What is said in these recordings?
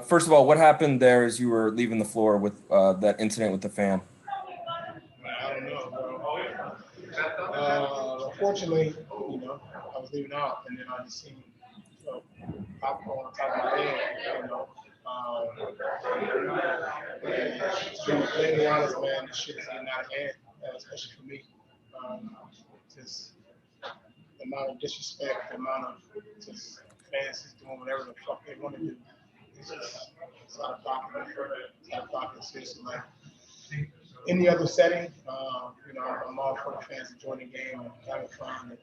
First of all, what happened there as you were leaving the floor with that incident with the fan? I don't know, bro. Unfortunately, I was leaving out, and then I just seen popcorn on top of my head, you know. And to be completely honest, man, this shit is getting out of hand, especially for me. Um, just the amount of disrespect, the amount of just fans just doing whatever the fuck they want to do. It's out of pocket. It's out of pocket. Seriously, like any other setting, I'm all for the fans enjoying the game and having fun. And,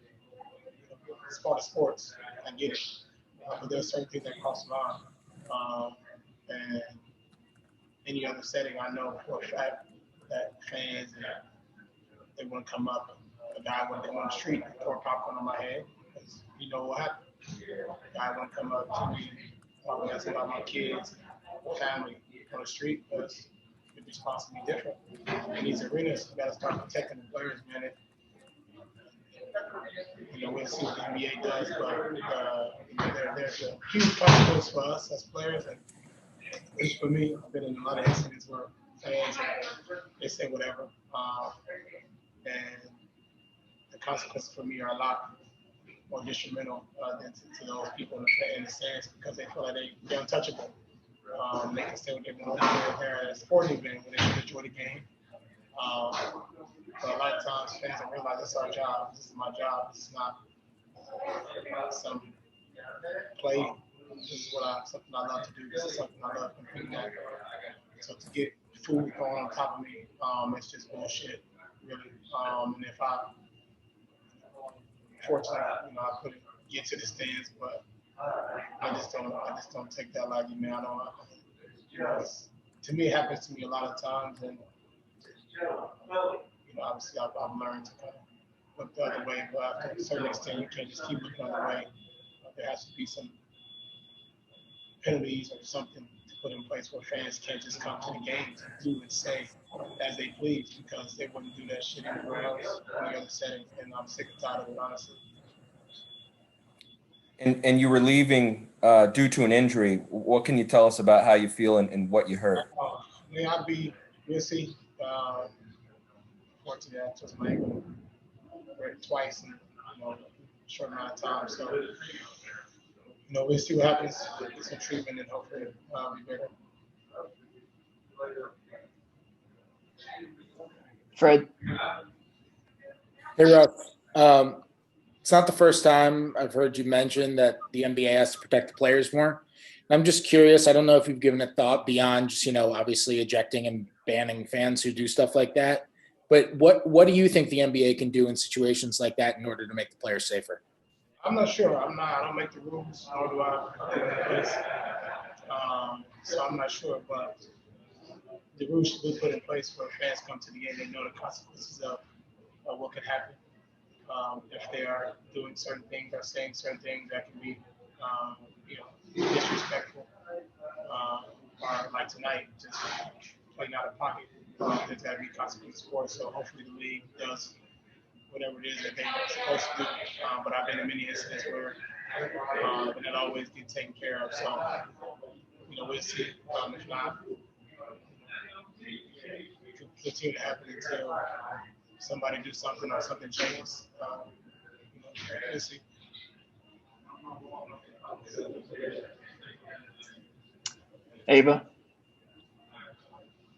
it's part of sports. I get it. But there's certain things that cross the line. And any other setting, I know for a fact that fans and they want to come up. A guy went on the street and pour popcorn on my head. You know what happened? A guy want to come up to me, talking about my kids, family on the street, because it be possibly different. In these arenas, you got to start protecting the players, man. We'll see what the NBA does, but there's a huge consequence for us as players, and at least for me, I've been in a lot of incidents where fans they say whatever, and the consequences for me are a lot more detrimental than to those people in the stands because they feel like they're untouchable. They can say what they want to do at a sporting event when they should enjoy the game. Um, but a lot of times fans don't realize this is our job. This is my job. This is not some play. This is something I love to do. This is something I love competing at. So to get food thrown on top of me, it's just bullshit, really. And if fortunately, I couldn't get to the stands, but I just don't take that lightly, man. I don't, to me, it happens to me a lot of times, and obviously I've learned to kind of look the other way, but to a certain extent, you can't just keep looking the other way. There has to be some penalties or something to put in place where fans can't just come to the games and do and say as they please because they wouldn't do that shit anywhere else in the other setting, and I'm sick and tired of it, honestly. And you were leaving due to an injury. What can you tell us about how you feel and what you heard? We'll see. Fortunately, I twisted my ankle twice in a short amount of time. So, we'll see what happens. Get some treatment and hopefully be better. Fred. Hey, Russ. It's not the first time I've heard you mention that the NBA has to protect the players more. I'm just curious. I don't know if you've given it thought beyond just, obviously ejecting and banning fans who do stuff like that. But what do you think the NBA can do in situations like that in order to make the players safer? I'm not sure. I don't make the rules, nor do I put them in place. So I'm not sure, but the rules should be put in place where fans come to the game. They know the consequences of what could happen if they are doing certain things or saying certain things that can be, disrespectful. Or like tonight, just playing out of pocket. There's got to be consequences for it. So hopefully the league does whatever it is that they're supposed to do. But I've been in many incidents where it not always get taken care of. So, we'll see. If not, it could continue to happen until somebody do something or something changes. We'll see. Ava.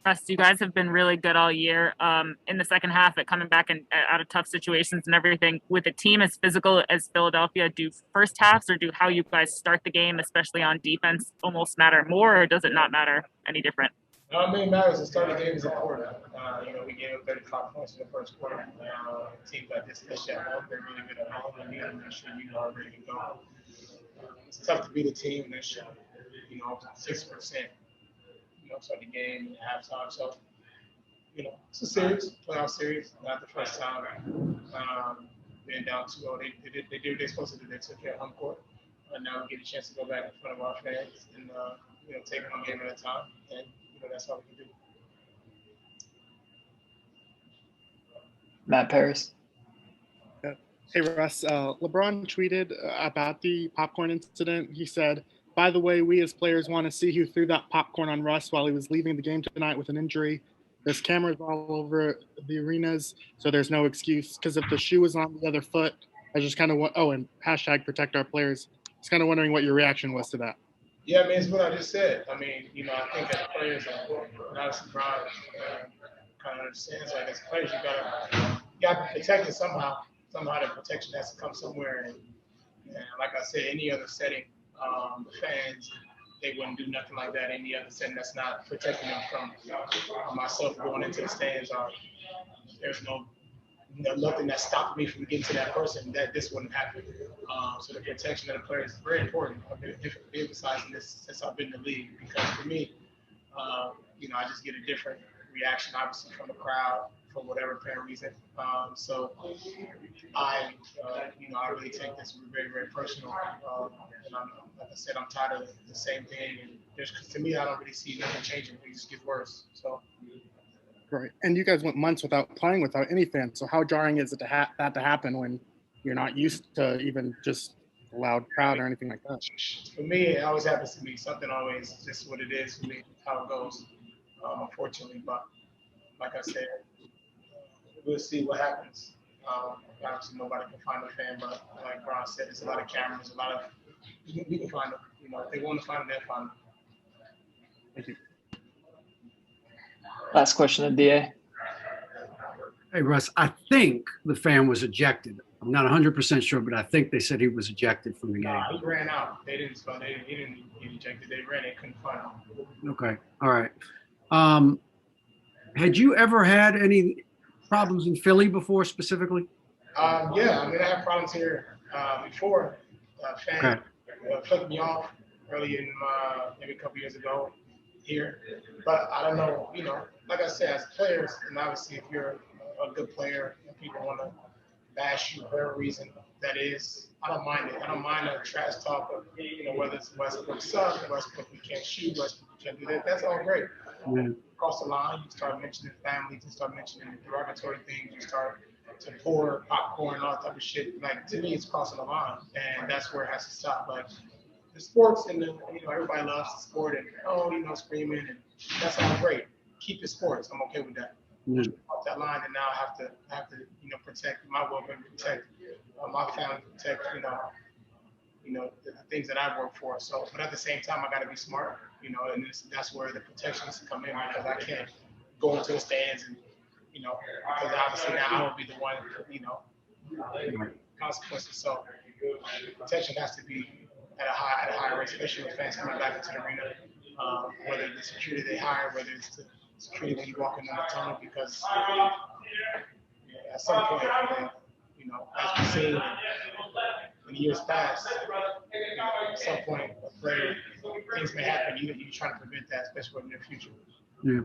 Russ, you guys have been really good all year in the second half at coming back and out of tough situations and everything. With a team as physical as Philadelphia, do first halves or do how you guys start the game, especially on defense, almost matter more, or does it not matter any different? I mean, it matters. The start of the game is important. We gave up 35 points in the first quarter. Teams like this, especially at home, they're really good at home, and you got to make sure you are ready to go. It's tough to beat a team that's, 6%. Start the game and halftime. So, it's a series, playoff series, not the first time. Being down 2-0, they did what they're supposed to do. They took care of home court. And now we get a chance to go back in front of our fans and, take one game at a time. And, that's all we can do. Matt Paris. Hey, Russ. LeBron tweeted about the popcorn incident. He said, by the way, we as players want to see who threw that popcorn on Russ while he was leaving the game tonight with an injury. There's cameras all over the arenas, so there's no excuse. Because if the shoe was on the other foot, I just kind of want. Oh, and hashtag protect our players. Just kind of wondering what your reaction was to that. Yeah, I mean, it's what I just said. I mean, I think as players, and obviously Brian kind of understands, like as players, you gotta be protected somehow. Somehow the protection has to come somewhere. And like I said, any other setting, the fans, they wouldn't do nothing like that. Any other setting that's not protecting them from myself going into the stands, or there's nothing that stopped me from getting to that person, that this wouldn't happen. So the protection of the players is very important. I've been emphasizing this since I've been in the league, because for me, I just get a different reaction, obviously, from the crowd for whatever apparent reason. So I really take this very, very personal. And like I said, I'm tired of the same thing. And to me, I don't really see nothing changing. It just gets worse. So. Right. And you guys went months without playing without any fans. So how jarring is it to that to happen when you're not used to even just a loud crowd or anything like that? For me, it always happens to me. Something always just what it is for me, how it goes, unfortunately. But like I said, we'll see what happens. Obviously, nobody can find a fan, but like Brian said, there's a lot of cameras, a lot of we can find them. If they want to find them, they'll find them. Thank you. Last question of DA. Hey, Russ, I think the fan was ejected. I'm not 100% sure, but I think they said he was ejected from the game. He ran out. They didn't get ejected. They ran. They couldn't find him. Okay. All right. Had you ever had any problems in Philly before specifically? Yeah, I mean, I had problems here before. Fan flipped me off early in maybe a couple years ago here. But I don't know, like I said, as players, and obviously if you're a good player and people want to bash you for whatever reason that is, I don't mind it. I don't mind the trash talk of, whether it's Westbrook sucks, Westbrook we can't shoot, Westbrook we can't do that. That's all great. Yeah. Across the line, you start mentioning families, you start mentioning derogatory things, you start to pour popcorn and all that type of shit. Like, to me, it's crossing the line, and that's where it has to stop. Like, the sports and everybody loves the sport and screaming, and that's all great. Keep the sports. I'm okay with that. Off that line, and now I have to protect my well-being, protect my family, protect the things that I work for. So, but at the same time, I got to be smart, and that's where the protections come in, because I can't go into the stands and because obviously now I will be the one, consequences. So protection has to be at a higher rate, especially with fans coming back into the arena. Whether the security they hire, whether it's the security when you walk in the tunnel, because at some point, as we've seen in years past, at some point, a player, things may happen. You're trying to prevent that, especially in the near future. Yeah.